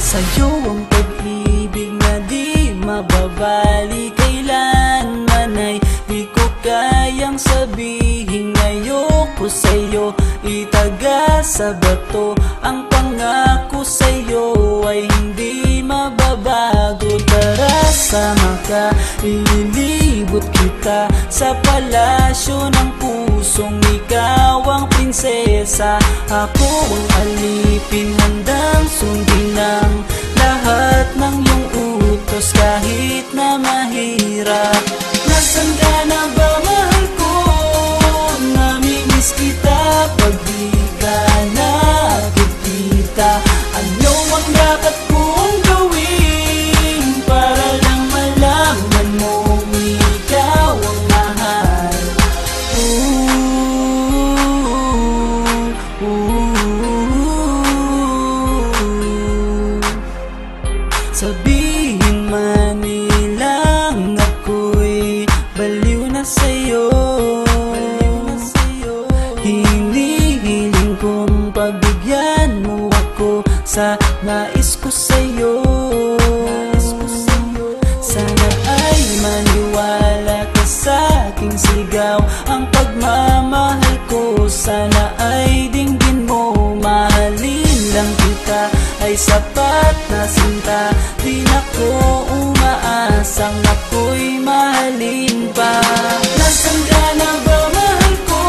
Sa'yo ang pag-ibig na di mababali, kailanman ay di ko kayang sabihin. Ayoko sa'yo itaga sa bato, ang pangako sa'yo ay hindi mababago. Tara, sama ka, ililibot kita sa palasyo ng pusong ikaw ang prinsesa. Ako ang alipin, handang sundin ng lahat ng iyong utos kahit na mahirap. Nasaan ka na ba, mahal ko? Namimiss kita pag di ka nakikita. Ano ang dapat kong gawin para lang malaman mong ikaw ang mahal? Sabihin man nilang ako'y baliw na sa'yo, hinihiling kong pagbigyan mo ako sa nais ko sa'yo. Sana ay maniwala ka sa aking sigaw, ang pagmamahal ko sana ay dinggin mo. Mahalin lang kita ay sapat na sinta, di na ko umaasang ako'y mahalin pa. Nasaan ka na ba, mahal ko?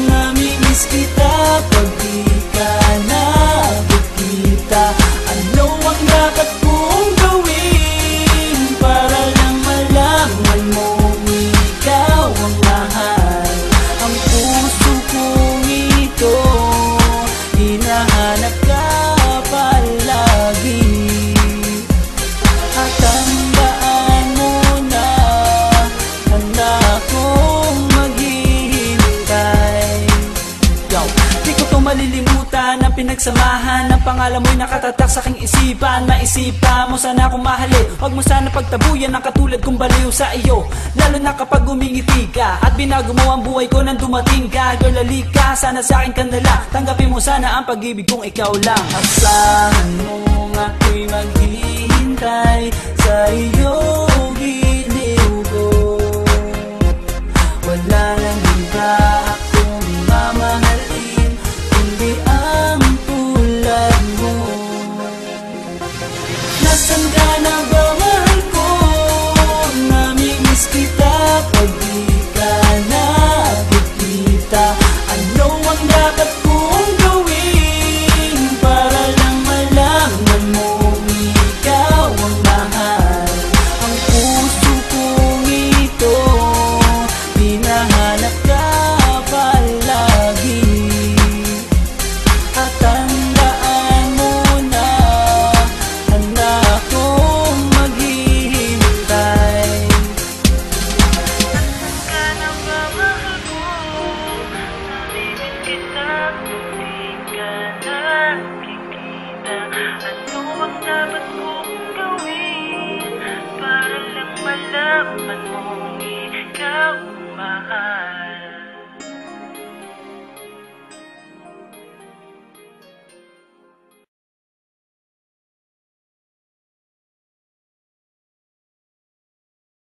Namimiss kita pag di ka nakikita. Ano ang dapat kong gawin para lang malaman mong ikaw ang mahal? Ang puso kong ito hinahanap ka palagi, at tandaan mo na handa akong maghihintay. Di ko to malilimutan ang pinagsamahan, ang pangalan mo'y nakatatak sa aking isipan. Maisipan mo sana akong mahalin, huwag mo sana pagtabuyan ang katulad kong baliw sa iyo. Lalo na kapag umingiti ka at binago mo ang buhay ko nang dumating ka. Girl, halika, sana sa akin ka na lang, tanggapin mo sana ang pag-ibig kong ikaw lang. Asahan mo ako'y maghihintay sa iyong giliw ko. Wala nang iba akong mamahalin kundi ang tulad mo. Nasaan ka na ba, mahal ko? Namimiss kita pag di ka nakikita. Ano ang dapat kong gawin para lang malaman mong ikaw ang mahal? Ang puso kong ito hinahanap ka palagi, at tandaan mo na handa akong maghihintay. Nasaan ka na ba, mahal ko? Namimiss kita kung di ka nakikita. Ano ang dapat kong gawin para lang malaman